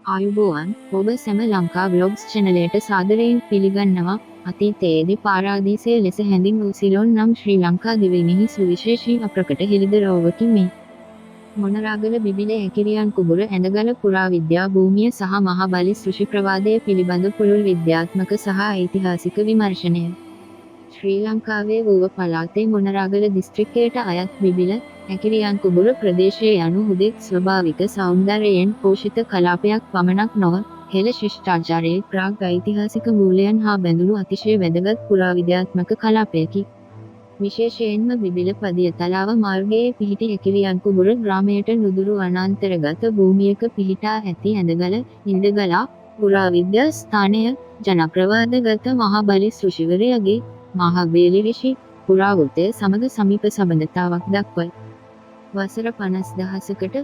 ආයුබෝවන් ඔබ සැම ලංකා බ්ලොග්ස් චැනලයට සාදරයෙන් පිළිගන්නවා. අතීතයේදී පාරාදීසය ලෙස හැඳින්වූ සිලෝන් නම් ශ්‍රී ලංකා දිවයිනෙහි සුවිශේෂී අප්‍රකට හෙළිදරව්වකි මේ. මොනරාගල බිබිල ඇකිරියන් කුඹුර ඇඳගල පුරාවිද්‍යා භූමිය සහ මහබලි සෘෂි ප්‍රවාදය පිළිබඳ පුළුල් විද්‍යාත්මක සහ ඓතිහාසික විමර්ශනය. ශ්‍රී ලංකාවේ ඌව පළාතේ මොනරාගල දිස්ත්‍රික්කයට අයත් බිබිල ඇකිරියන් කුඹුර ප්‍රදේශය යනු හුදෙක් ස්වභාවික සෞන්දර්යයෙන් පෝෂිත කලාපයක් පමණක් නොව හෙළ ශිෂ්ටාචාරයේ ප්‍රාග් ඓතිහාසික මූලයන් හා බැඳුණු අතිශය වැදගත් පුරාවිද්‍යාත්මක කලාපයකි. විශේෂයෙන්ම බිබිල පදිය තලාව මාර්ගයේ පිහිටි ඇකිරියන් කුඹුර ග්‍රාමයට නුදුරු වනාන්තරගත භූමියක පිහිටා ඇති ඇඳගල ඉන්දගලා පුරාවිද්‍යා ස්ථානය ජනප්‍රවාදගත මහබලි සෘෂිවරයාගේ මහබේලි ඍෂි පුරාවෘත්තය සමග සමීප සම්බන්ධතාවක් දක්වයි. වසර 50,000කට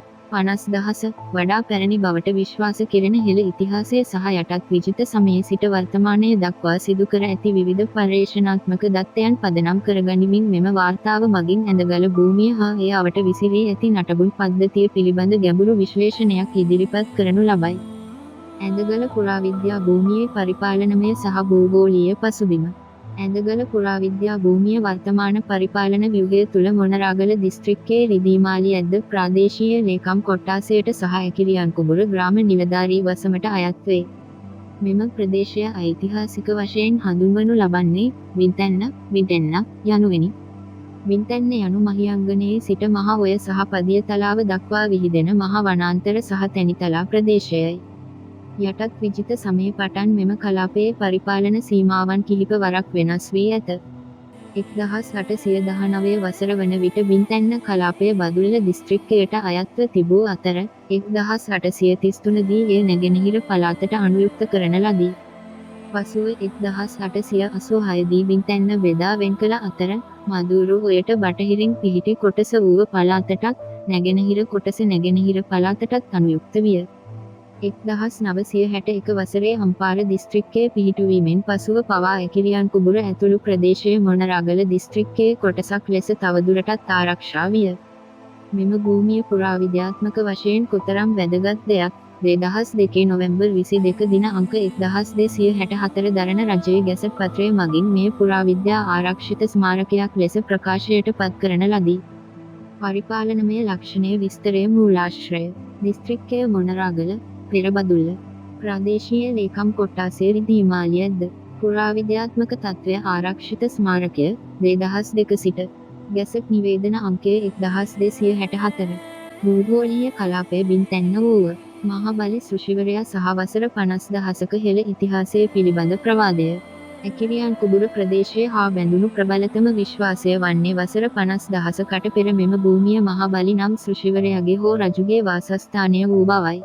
වඩා පැරණි බවට විශ්වාස කෙරෙන හෙළ ඉතිහාසය සහ යටත් විජිත සමයේ සිට වර්තමානය දක්වා සිදු කර ඇති විවිධ පර්යේෂණාත්මක දත්තයන් පදනම් කරගනිමින් මෙම වාර්තාව මගින් ඇඳගල භූමිය හා එය අවට විසිරී ඇති නටබුන් පද්ධතිය පිළිබඳ ගැඹුරු විශ්ලේෂණයක් ඉදිරිපත් කරනු ලබයි. ඇඳගල පුරාවිද්‍යා භූමියේ පරිපාලනමය සහ භූගෝලීය පසුබිම. ඇඳගල පුරාවිද්‍යා භූමිය වර්තමාන පරිපාලන ව්‍යුහය තුළ මොනරාගල දිස්ත්‍රික්කයේ රිදීමාලි ඇද්ද ප්‍රාදේශීය ලේකම් කොට්ටාසයට සහ ඇකිරියන් කුඹුර ග්‍රාම නිලධාරී වසමට අයත් වේ. මෙම ප්‍රදේශය ඓතිහාසික වශයෙන් හඳුන්වනු ලබන්නේ වින්තැන්න යනුවෙනි. වින්තැන්න යනු මහියංගනයේ සිට මහ ඔය සහ පදිය තලාව දක්වා විහිදෙන මහ වනාන්තර සහ තැනිතලා ප්‍රදේශයයි. යටත් විජිත සමයේ පටන් මෙම කලාපයේ පරිපාලන සීමාවන් කිහිප වරක් වෙනස් වී ඇත. 1819 වසර වන විට වින්තැන්න කලාපය බදුල්ල දිස්ත්‍රික්කයට අයත්ව තිබූ අතර 1833 දී එය නැගෙනහිර පළාතට අනුයුක්ත කරන ලදී. පසුව 1886 දී වින්තැන්න බෙදා වෙන් කළ අතර මදුරු ඔයට බටහිරින් පිහිටි කොටස ඌව පළාතටත් නැගෙනහිර කොටස නැගෙනහිර පළාතටත් අනුයුක්ත විය. 1961 වසරේ අම්පාර දිස්ත්‍රික්කයේ පිහිටුවීමෙන් පසුව පවා ඇකිරියන් කුඹුර ඇතුළු ප්‍රදේශයේ මොනරාගල දිස්ත්‍රික්කයේ කොටසක් ලෙස තවදුරටත් ආරක්ෂා විය. මෙම භූමිය පුරාවිද්‍යාත්මක වශයෙන් කොතරම් වැදගත් දෙයක් 2002 නොවැම්බර් 22 දින අංක 1264 දරන රජයේ ගැසට් පත්‍රය මගින් මේ පුරාවිද්‍යා ආරක්ෂිත ස්මාරකයක් ලෙස ප්‍රකාශයට පත් කරන ලදී. පරිපාලනමය ලක්ෂණයේ විස්තරය මූලාශ්‍රය දිස්ත්‍රික්කය මොනරාගල පෙරබදුල්ල ප්‍රාදේශීය ලේකම් කොට්ටාසේ රිදීමාලි ඇද්ද පුරාවිද්‍යාත්මක තත්ත්වය ආරක්ෂිත ස්මාරකය 2002 සිට ගැසට් නිවේදන අංකය 1264 භූගෝලීය කලාපය බින්තැන්න වූව මහබලි සෘෂිවරයා සහ වසර 50,000ක හෙළ ඉතිහාසය පිළිබඳ ප්‍රවාදය. ඇකිරියන් කුඹුර ප්‍රදේශය හා බැඳුණු ප්‍රබලතම විශ්වාසය වන්නේ වසර 50,000කට පෙර මෙම භූමිය මහබලි නම් සෘෂිවරයාගේ හෝ රජුගේ වාසස්ථානය වූ බවයි.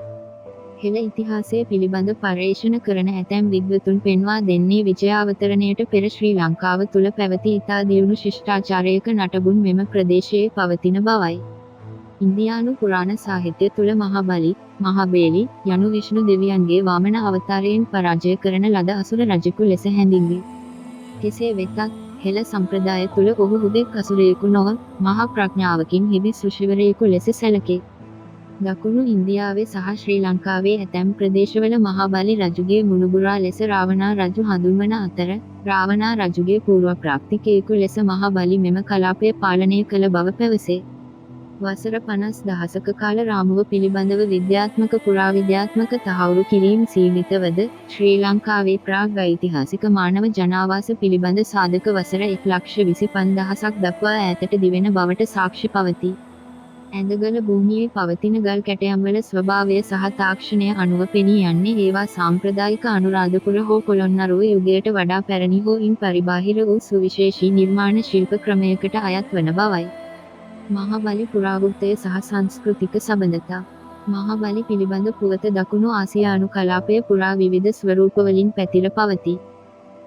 හෙළ ඉතිහාසය පිළිබඳ පර්යේෂණ කරන ඇතැම් විද්වතුන් පෙන්වා දෙන්නේ විජයාවතරණයට පෙර ශ්‍රී ලංකාව තුළ පැවති ඉතා දියුණු ශිෂ්ටාචාරයක නටබුන් මෙම ප්‍රදේශයේ පවතින බවයි. ඉන්දියානු පුරාණ සාහිත්‍ය තුළ මහබලි, මහබේලි යනු විෂ්ණු දෙවියන්ගේ වාමන අවතාරයෙන් පරාජය කරන ලද අසුර රජෙකු ලෙස හැඳින්වේ. කෙසේ වෙතත් හෙළ සම්ප්‍රදාය තුළ ඔහු හුදෙක් අසුරයෙකු නොව මහා ප්‍රඥාවකින් හිබි සෘෂිවරයෙකු ලෙස සැලකේ. දකුණු ඉන්දියාවේ සහ ශ්‍රී ලංකාවේ ඇතැම් ප්‍රදේශවල මහබලි රජුගේ මුණුබුරා ලෙස රාවණා රජු හඳුන්වන අතර රාවණා රජුගේ පූර්ව ප්‍රාක්තිකයෙකු ලෙස මහබලි මෙම කලාපය පාලනය කළ බව පැවසේ. වසර 50,000ක කාල රාමුව පිළිබඳව විද්‍යාත්මක පුරාවිද්‍යාත්මක තහවුරු කිරීම් සීමිතවද ශ්‍රී ලංකාවේ ප්‍රාග් ඓතිහාසික මානව ජනාවාස පිළිබඳ සාධක වසර 1,25,000ක් දක්වා ඈතට දිවෙන බවට සාක්ෂි පවතී. ඇඳගල භූමියේ පවතින ගල් කැටයම්වල ස්වභාවය සහ තාක්ෂණය අනුව පෙනී යන්නේ ඒවා සාම්ප්‍රදායික අනුරාධපුර හෝ පොළොන්නරුව යුගයට වඩා පැරණි හෝ ඉන් පරිබාහිර වූ සුවිශේෂී නිර්මාණ ශිල්ප ක්‍රමයකට අයත් වන බවයි. මහබලි පුරාවෘත්තය සහ සංස්කෘතික සබඳතා මහබලි පිළිබඳ පුවත දකුණු ආසියානු කලාපය පුරා විවිධ ස්වරූපවලින් පැතිර පවතී.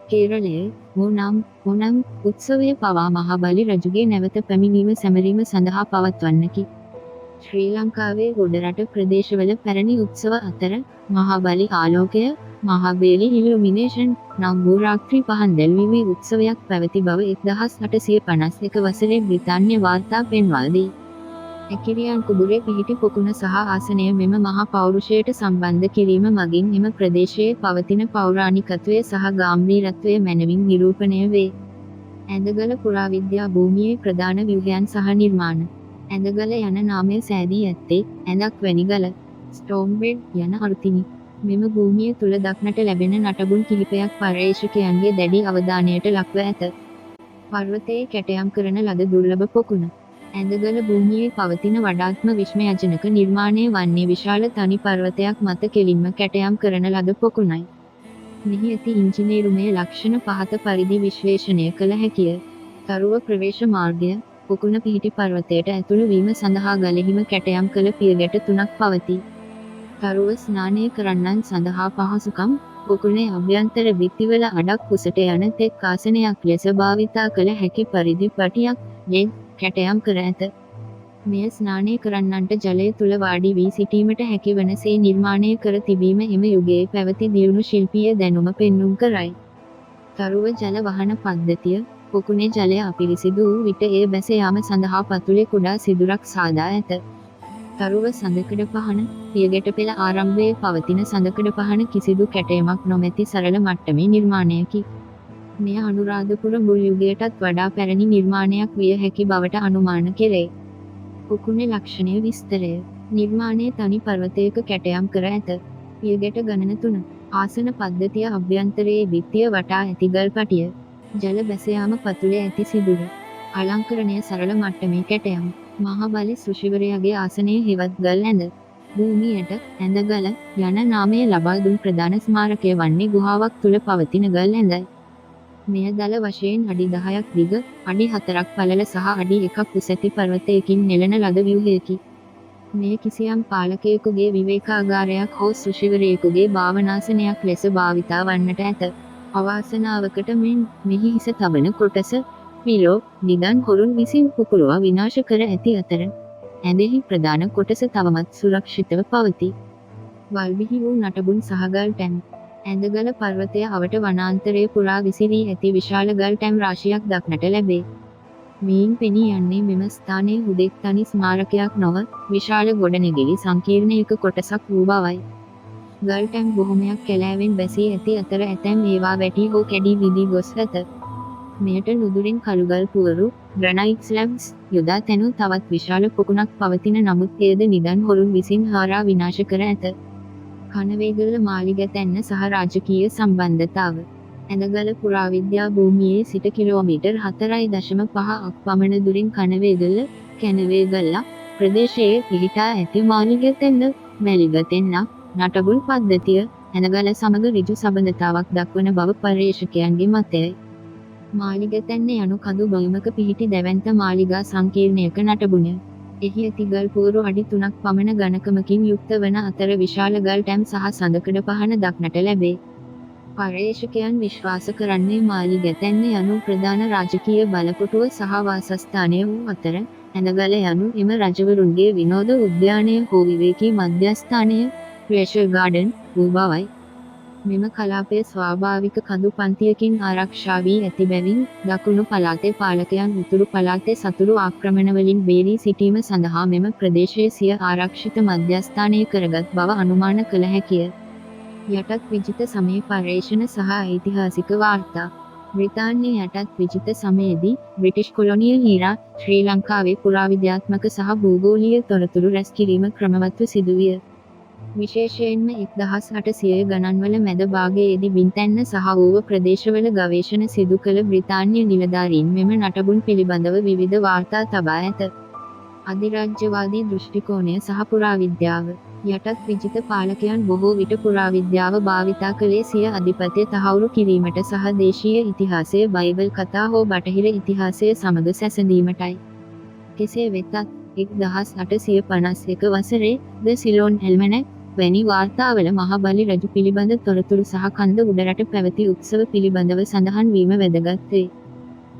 කේරළයේ ඕනම් උත්සවය පවා මහබලි රජුගේ නැවත පැමිණීම සැමරීම සඳහා පවත්වන්නකි. ශ්‍රී ලංකාවේ ගොඩරට ප්‍රදේශවල පැරණි උත්සව අතර මහබලි ආලෝකය, මහබේලි ඉලුමිනේෂන් නම් වූ රාත්‍රී පහන් දැල්වීමේ උත්සවයක් පැවති බව 1851 වසරේ බ්‍රිතාන්‍ය වාර්තා පෙන්වා දී. ඇකිරියන් කුබුරේ පිහිටි පොකුණ සහ ආසනය මෙම මහා පෞරුෂයට සම්බන්ධ කිරීම මගින් එම ප්‍රදේශයේ පවතින පෞරාණිකත්වය සහ ගාම්භීරත්වය මැනවින් නිරූපණය වේ. ඇඳගල පුරාවිද්‍යා භූමියේ ප්‍රධාන ව්‍යුහයන් සහ නිර්මාණ. ඇඳගල යන නාමය සෑදී ඇත්තේ ඇඳක් වැනි ගල ස්ටෝම්බෙඩ් යන අර්ථිනි. මෙම භූමිය තුල දක්නට ලැබෙන නටබුන් කිහිපයක් පර්යේෂකයන්ගේ දැඩි අවධානයට ලක්ව ඇත. පර්වතයේ කැටයම් කරන ලද දුර්ලභ පොකුණ. ඇඳගල භූමියේ පවතින වඩාත්ම විස්මයජනක නිර්මාණය වන්නේ විශාල තනි පර්වතයක් මත කෙලින්ම කැටයම් කරන ලද පොකුණයි. මෙහි ඇති ඉංජිනේරුමය ලක්ෂණ පහත පරිදි විශ්ලේෂණය කළ හැකිය. තරුව ප්‍රවේශ මාර්ගය පොකුණ පිහිටි පර්වතයට ඇතුළු වීම සඳහා ගලෙහිම කැටයම් කළ පියගැට 3ක් පවතී. තරුව ස්නානය කරන්නන් සඳහා පහසුකම් පොකුණේ අභ්‍යන්තර බිත්තිවල අඩක් කුසට යන තෙක් ආසනයක් ලෙස භාවිතා කළ හැකි පරිදි පටියක් යෙත් කැටයම් කර ඇත. මෙය ස්නානය කරන්නන්ට ජලය තුල වාඩි වී සිටීමට හැකිවනසේ නිර්මාණය කර තිබීම එම යුගයේ පැවති දියුණු ශිල්පීය දැනුම පෙන්නුම් කරයි. තරුව ජල වහන පද්ධතිය පොකුණේ ජලය අපිරිසිදු වූ විට එය බැස යාම සඳහා පතුලේ කුඩා සිදුරක් සාදා ඇත. තරුව සඳකඩ පහන පියගැට පෙළ ආරම්භයේ පවතින සඳකඩ පහන කිසිදු කැටයමක් නොමැති සරල මට්ටමේ නිර්මාණයකි. මෙය අනුරාධපුර මුල් යුගයටත් වඩා පැරණි නිර්මාණයක් විය හැකි බවට අනුමාන කෙරේ. පොකුණේ ලක්ෂණය විස්තරය. නිර්මාණයේ තනි පර්වතයක කැටයම් කර ඇත. පියගැට ගණන 3. ආසන පද්ධතිය අභ්‍යන්තරයේ බිත්තිය වටා ඇති ගල් පටිය. ජල බැස යාම පතුලේ ඇති සිදුර. අලංකරණය සරල මට්ටමේ කැටයම්. මහබලි ඍෂිවරයාගේ ආසනයේ හෙවත් ගල් ඇඳ. භූමියට ඇඳගල යන නාමය ලබා දුන් ප්‍රධාන ස්මාරකය වන්නේ ගුහාවක් තුල පවතින ගල් ඇඳයි. මෙය දල වශයෙන් අඩි 10ක් දිග, අඩි 4ක් පළල සහ අඩි 1ක් උස ඇති පර්වතයකින් නෙළන ලද ව්‍යුහයකි. මෙය කිසියම් පාලකයෙකුගේ විවේකාගාරයක් හෝ ඍෂිවරයෙකුගේ භාවනාසනයක් ලෙස භාවිතා වන්නට ඇත. අවාසනාවකට මෙහි හිස තබන කොටස පිලෝ නිදන් හොරුන් විසින් පුපුරවා විනාශ කර ඇති අතර ඇඳෙහි ප්‍රධාන කොටස තවමත් සුරක්ෂිතව පවතී. වල්බිහි වූ නටබුන් සහ ගල් ටැම්. ඇඳගල පර්වතය අවට වනාන්තරය පුරා විසිරී ඇති විශාල ගල් ටැම් රාශියක් දක්නට ලැබේ. මෙයින් පෙනී යන්නේ මෙම ස්ථානයේ හුදෙක් තනි ස්මාරකයක් නොව විශාල ගොඩනැගිලි සංකීර්ණයක කොටසක් වූ බවයි. ගල් ටැම් බොහොමයක් කැලෑවෙන් බැසී ඇති අතර ඇතැම් ඒවා වැටි හෝ කැඩී විදී ගොස් ඇත. මෙයට නුදුරින් කළුගල් පුවරු, ග්‍රැනයිට් ස්ලැබ්ස් යොදා තැනූ තවත් විශාල පොකුණක් පවතින නමුත් එයද නිදන් හොරුන් විසින් හාරා විනාශ කර ඇත. කනවේගල මාලිගැතැන්න සහ රාජකීය සම්බන්ධතාව. ඇඳගල පුරාවිද්‍යා භූමියේ සිට කිලෝමීටර් 4.5ක් පමණ දුරින් කැනවේගල්ලා ප්‍රදේශයේ පිහිටා ඇති මාලිගැතැන්න මැලිගැතෙන්න නටබුන් පද්ධතිය ඇඳගල සමග ඍජු සම්බන්ධතාවක් දක්වන බව පර්යේෂකයන්ගේ මතයයි. මාලිගැතැන්න යනු කඳු බිමක පිහිටි දැවැන්ත මාලිගා සංකීර්ණයක නටබුණ. එහි ඇති ගල් පුවරු අඩි 3ක් පමණ ඝනකමකින් යුක්ත වන අතර විශාල ගල් ටැම් සහ සඳකඩ පහන දක්නට ලැබේ. පර්යේෂකයන් විශ්වාස කරන්නේ මාලිගැතැන්න යනු ප්‍රධාන රාජකීය බලකොටුව සහ වාසස්ථානය වූ අතර ඇඳගල යනු එම රජවරුන්ගේ විනෝද උද්‍යානය හෝ විවේකී මධ්‍යස්ථානය ප්ලෙෂර් ගාඩන් වූ බවයි. මෙම කලාපය ස්වාභාවික කඳු පන්තියකින් ආරක්ෂා වී ඇති බැවින් දකුණු පළාතේ පාලකයන් උතුරු පළාතේ සතුරු ආක්‍රමණවලින් බේරී සිටීම සඳහා මෙම ප්‍රදේශයේ සිය ආරක්ෂිත මධ්‍යස්ථානය කරගත් බව අනුමාන කළ හැකිය. යටත් විජිත සමයේ පර්යේෂණ සහ ඓතිහාසික වාර්තා. බ්‍රිතාන්‍ය යටත් විජිත සමයේදී බ්‍රිටිෂ් කොලොනියල් ඉරා ශ්‍රී ලංකාවේ පුරාවිද්‍යාත්මක සහ භූගෝලීය තොරතුරු රැස් කිරීම ක්‍රමවත්ව සිදුවිය. විශේෂයෙන්ම 1800 ගණන්වල මැද භාගයේදී බින්තැන්න සහ ඌව ප්‍රදේශවල ගවේෂණ සිදු කළ බ්‍රිතාන්‍ය නිලධාරීන් මෙම නටබුන් පිළිබඳව විවිධ වාර්තා තබා ඇත. අධිරාජ්‍යවාදී දෘෂ්ටිකෝණය සහ පුරාවිද්‍යාව. යටත් විජිත පාලකයන් බොහෝ විට පුරාවිද්‍යාව භාවිතා කළේ සිය අධිපත්‍ය තහවුරු කිරීමට සහ දේශීය ඉතිහාසය බයිබල් කතා හෝ බටහිර ඉතිහාසය සමග සැසඳීමටයි. කෙසේ වෙතත් 1851 වසරේ ද සිලෝන් ඇල්මනැක් වැනි වාර්තාවල මහබලි රජු පිළිබඳ තොරතුරු සහ කන්ද උඩරට පැවති උත්සව පිළිබඳව සඳහන් වීම වැදගත් වේ.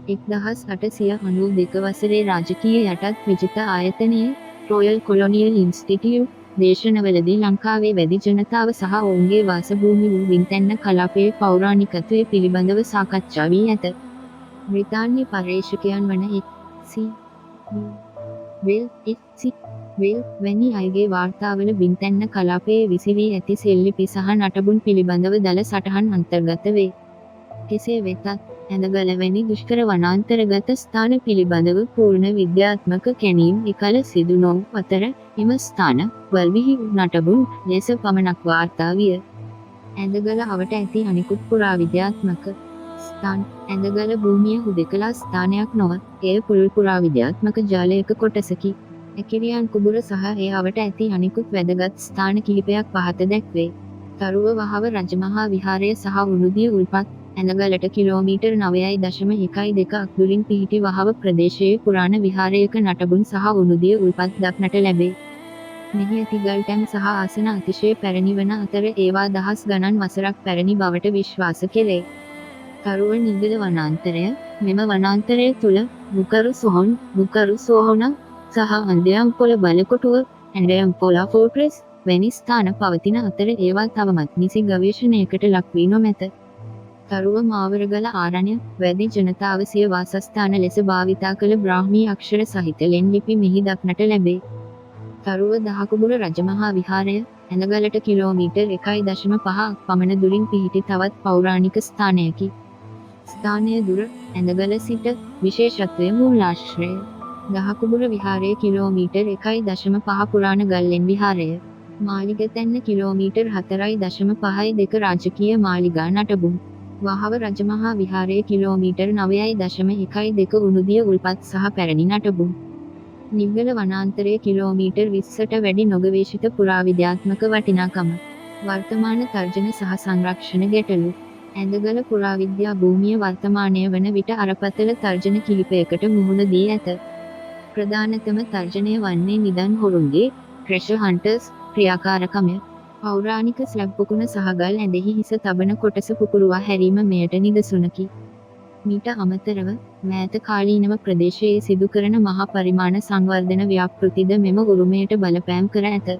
1892 වසරේ රාජකීය යටත් විජිත ආයතනයේ රොයල් කොලොනියල් ඉන්ස්ටිටියුට් දේශනවලදී ලංකාවේ වැඩි ජනතාව සහ ඔවුන්ගේ වාසභූමි වූ බින්තැන්න කලාපයේ පෞරාණිකත්වය පිළිබඳව සාකච්ඡා වී ඇත. බ්‍රිතාන්‍ය පර්යේෂකයන් වන එච්.සී. වෙල් එච් වෙල් වැනි අයගේ වාර්තාවල බින්තැන්න කලාපයේ විසිවී ඇති සෙල්ලිපි සහ නටබුන් පිළිබඳව දළ සටහන් අන්තර්ගත වේ. කෙසේ වෙතත් ඇඳගල වැනි දුෂ්කර වනාන්තරගත ස්ථාන පිළිබඳව පූර්ණ විද්‍යාත්මක කැණීම් එකල සිදු නොවූ අතර එම ස්ථාන වල්විහි නටබුන් ලෙස පමණක් වාර්තා විය. ඇඳගල අවට ඇති අනිකුත් පුරාවිද්‍යාත්මක ස්ථාන ඇඳගල භූමිය හුදෙකලා ස්ථානයක් නොව එය පුළුල් පුරාවිද්‍යාත්මක ජාලයක කොටසකි. ඇකිරියන් කුබුර සහ ඒ අවට ඇති අනිකුත් වැදගත් ස්ථාන කිහිපයක් පහත දැක්වේ. තරුව වහව රජමහා විහාරය සහ උණුදිය උල්පත් ඇඳගලට කිලෝමීටර් 9.12 අක්දුරින් පිහිටි වහව ප්‍රදේශයේ පුරාණ විහාරයක නටබුන් සහ උණුදිය උල්පත් දක්නට ලැබේ. මෙහි ඇති ගල්ටැම් සහ ආසන අතිශය පැරණි වන අතර ඒවා දහස් ගණන් වසරක් පැරණි බවට විශ්වාස කෙරේ. තරුව නිගල වනාන්තරය මෙම වනාන්තරය තුළ මුකරු සොහොන සහ අන්දයම්පොළ බලකොටුව ඇන්ඩයම්පොලා ෆෝට්‍රෙස් වැනි ස්ථාන පවතින අතර ඒවා තවමත් නිසි ගවේෂණයකට ලක්වී නොමැත. තරුව මාවරගල ආරණ්‍ය වැදි ජනතාව සිය වාසස්ථාන ලෙස භාවිතා කළ බ්‍රාහ්මී අක්ෂර සහිත ලෙන් ලිපි මෙහි දක්නට ලැබේ. තරුව දහකුබුර රජමහා විහාරය ඇඳගලට කිලෝමීටර් 1.5ක් පමණ දුරින් පිහිටි තවත් පෞරාණික ස්ථානයකි. ස්ථානය දුර ඇඳගල සිට විශේෂත්වය මූලාශ්‍රය. දහකුබුර විහාරය කිලෝමීටර් 1.5 පුරාණ ගල්ලෙන් විහාරය. මාලිගතැන්න කිලෝමීටර් 4.52 රාජකීය මාලිගා නටබුන්. වහව රජමහා විහාරය කිලෝමීටර් 9.12 උණුදිය උල්පත් සහ පැරණි නටබුන්. නිග්ගල වනාන්තරය කිලෝමීටර් 20ට වැඩි නොගවේෂිත පුරාවිද්‍යාත්මක වටිනාකම. වර්තමාන තර්ජන සහ සංරක්ෂණ ගැටලු. ඇඳගල පුරාවිද්‍යා භූමිය වර්තමානය වන විට අරපතල තර්ජන කිහිපයකට මුහුණ දී ඇත. ප්‍රධානතම තර්ජනය වන්නේ නිදන් හොරුන්ගේ ට්‍රෙෂර් හන්ටර්ස් ක්‍රියාකාරකමය. පෞරාණික ස්ලැබ් පොකුණ සහ ගල් ඇඳෙහි හිස තබන කොටස පුපුරුවා හැරීම මෙයට නිදසුනකි. මීට අමතරව මෑත කාලීනව ප්‍රදේශයේ සිදු කරන මහා පරිමාණ සංවර්ධන ව්‍යාපෘතිද මෙම උරුමයට බලපෑම් කර ඇත.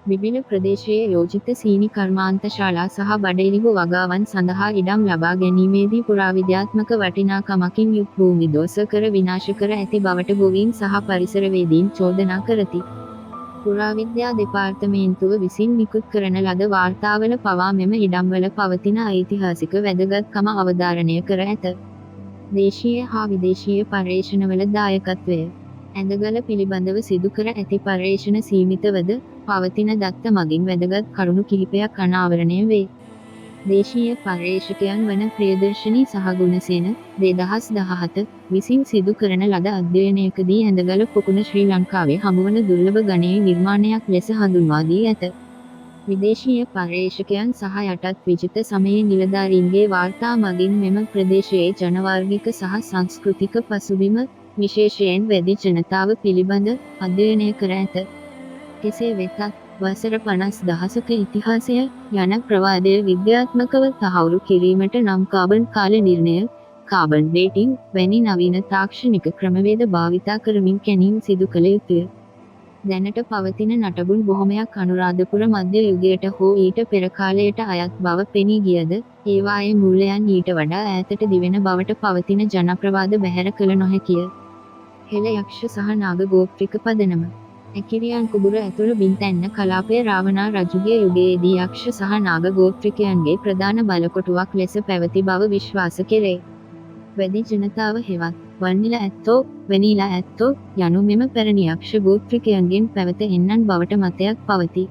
විවිධ ප්‍රදේශයේ යෝජිත සීනි කර්මාන්තශාලා සහ බඩඉරිඟු වගාවන් සඳහා ඉඩම් ලබා ගැනීමේදී පුරාවිද්‍යාත්මක වටිනාකමකින් යුත් භූමි දෝෂ කර විනාශ කර ඇති බවට ගොවීන් සහ පරිසරවේදීන් චෝදනා කරති. පුරාවිද්‍යා දෙපාර්තමේන්තුව විසින් නිකුත් කරන ලද වාර්තාවල පවා මෙම ඉඩම්වල පවතින ඓතිහාසික වැදගත්කම අවධාරණය කර ඇත. දේශීය හා විදේශීය පර්යේෂණවල දායකත්වය. ඇඳගල පිළිබඳව සිදු කර ඇති පර්යේෂණ සීමිතවද පවතින දත්ත මගින් වැදගත් කරුණු කිහිපයක් අනාවරණය වේ. දේශීය පර්යේෂකයන් වන ප්‍රියදර්ශනී සහ ගුණසේන 2017 විසින් සිදු කරන ලද අධ්‍යයනයකදී ඇඳගල පොකුණ ශ්‍රී ලංකාවේ හමුවන දුර්ලභ ගණයේ නිර්මාණයක් ලෙස හඳුන්වා දී ඇත. විදේශීය පර්යේෂකයන් සහ යටත් විජිත සමයේ නිලධාරීන්ගේ වාර්තා මගින් මෙම ප්‍රදේශයේ ජනවාර්ගික සහ සංස්කෘතික පසුබිම විශේෂයෙන් වැදි ජනතාව පිළිබඳ අධ්‍යයනය කර ඇත. කෙසේ වෙතත් වසර 50,000ක ඉතිහාසය යන ප්‍රවාදය විද්‍යාත්මකව තහවුරු කිරීමට නම් කාබන් කාල නිර්ණය කාබන් ඩේටිං වැනි නවීන තාක්ෂණික ක්‍රමවේද භාවිතා කරමින් කැණීම් සිදු කළ යුතුය. දැනට පවතින නටබුන් බොහොමයක් අනුරාධපුර මධ්‍ය යුගයට හෝ ඊට පෙර කාලයට අයත් බව පෙනී ගියද ඒවායේ මූලයන් ඊට වඩා ඈතට දිවෙන බවට පවතින ජනප්‍රවාද බැහැර කළ නොහැකිය. හෙළ යක්ෂ සහ නාග ගෝත්‍රික පදනම. ඇකිරියන් කුබුර ඇතුළු බින්තැන්න කලාපය රාවණා රජුගේ යුගයේදී යක්ෂ සහ නාග ගෝත්‍රිකයන්ගේ ප්‍රධාන බලකොටුවක් ලෙස පැවති බව විශ්වාස කෙරේ. වැදි ජනතාව හෙවත් වන්නිල ඇත්තෝ වැනිලා ඇත්තෝ යනු මෙම පැරණි යක්ෂ ගෝත්‍රිකයන්ගෙන් පැවත එන්නන් බවට මතයක් පවතී.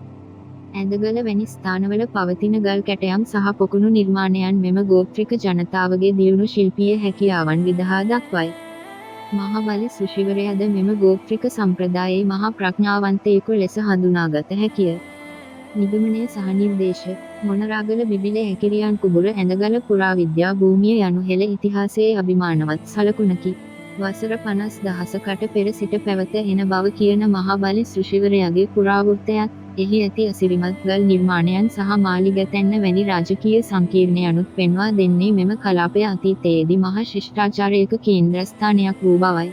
ඇඳගල වැනි ස්ථානවල පවතින ගල් කැටයම් සහ පොකුණු නිර්මාණයන් මෙම ගෝත්‍රික ජනතාවගේ දියුණු ශිල්පීය හැකියාවන් විදහා දක්වයි. මහබලි සෘෂිවරයාද මෙම ගෝත්‍රික සම්ප්‍රදායේ මහා ප්‍රඥාවන්තයෙකු ලෙස හඳුනාගත හැකිය. නිගමනය සහ නිර්දේශ මොනරාගල බිබිල ඇකිරියන් කුබුර ඇඳගල පුරාවිද්‍යා භූමිය යනු හෙළ ඉතිහාසයේ අභිමානවත් සලකුණකි. වසර 50,000කට පෙර සිට පැවත එන බව කියන මහබලි සෘෂිවරයාගේ පුරාවෘත්තයත් එහි ඇති අසිරිමත් ගල් නිර්මාණයන් සහ මාලිගතැන්න වැනි රාජකීය සංකීර්ණයනුත් පෙන්වා දෙන්නේ මෙම කලාපය අතීතයේදී මහා ශිෂ්ටාචාරයක කේන්ද්‍රස්ථානයක් වූ බවයි.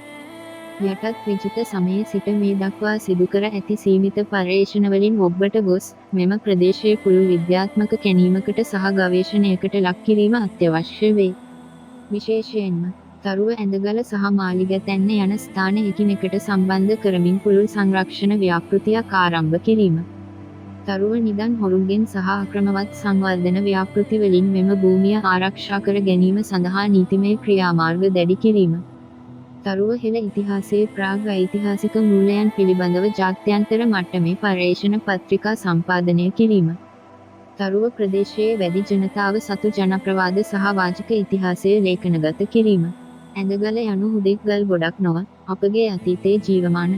යටත් විජිත සමයේ සිට මේ දක්වා සිදු කර ඇති සීමිත පර්යේෂණවලින් ඔබ්බට ගොස් මෙම ප්‍රදේශයේ පුළුල් විද්‍යාත්මක කැණීමකට සහ ගවේෂණයකට ලක් කිරීම අත්‍යවශ්‍ය වේ. විශේෂයෙන්ම තරුව ඇඳගල සහ මාලිගැතැන්න යන ස්ථාන එකිනෙකට සම්බන්ධ කරමින් පුළුල් සංරක්ෂණ ව්‍යාපෘතියක් ආරම්භ කිරීම. තරුව නිදන් හොරුන්ගෙන් සහ අක්‍රමවත් සංවර්ධන ව්‍යාපෘතිවලින් මෙම භූමිය ආරක්ෂා කර ගැනීම සඳහා නීතිමය ක්‍රියාමාර්ග දැඩි කිරීම. තරුව හෙළ ඉතිහාසයේ ප්‍රාග් ඓතිහාසික මූලයන් පිළිබඳව ජාත්‍යන්තර මට්ටමේ පර්යේෂණ පත්‍රිකා සම්පාදනය කිරීම. තරුව ප්‍රදේශයේ වැඩි ජනතාව සතු ජනප්‍රවාද සහ වාචික ඉතිහාසය ලේඛනගත කිරීම. ඇඳගල යනු හුදෙක් ගල් ගොඩක් නොව, අපගේ අතීතයේ ජීවමාන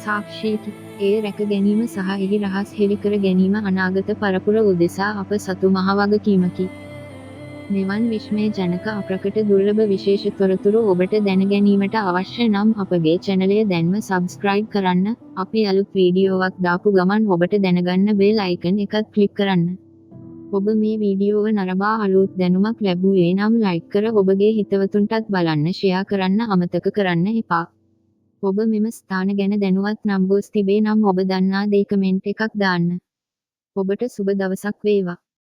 සාක්ෂියකි. එය රැක ගැනීම සහ එහි රහස් හෙළි කර ගැනීම අනාගත පරපුර උදෙසා අප සතු මහ වගකීමකි. මෙවන් විශ්මය ජනක අප්‍රකට දුර්ලභ විශේෂ තොරතුරු ඔබට දැන ගැනීමට අවශ්‍ය නම් අපගේ චැනලය දැන්ම සබ්ස්ක්‍රයිබ් කරන්න. අපි අලුත් වීඩියෝවක් දාපු ගමන් ඔබට දැනගන්න බෙල් අයිකන් එකත් ක්ලික් කරන්න. ඔබ මේ වීඩියෝව නරඹා අලුත් දැනුමක් ලැබුවේ නම් ලයික් කර ඔබගේ හිතවතුන්ටත් බලන්න ෂෙයා කරන්න අමතක කරන්න එපා. ඔබ මෙම ස්ථාන ගැන දැනුවත් නම් ගොස් තිබේ නම් ඔබ දන්නා දේ කමෙන්ට් එකක් දාන්න. ඔබට සුබ දවසක් වේවා.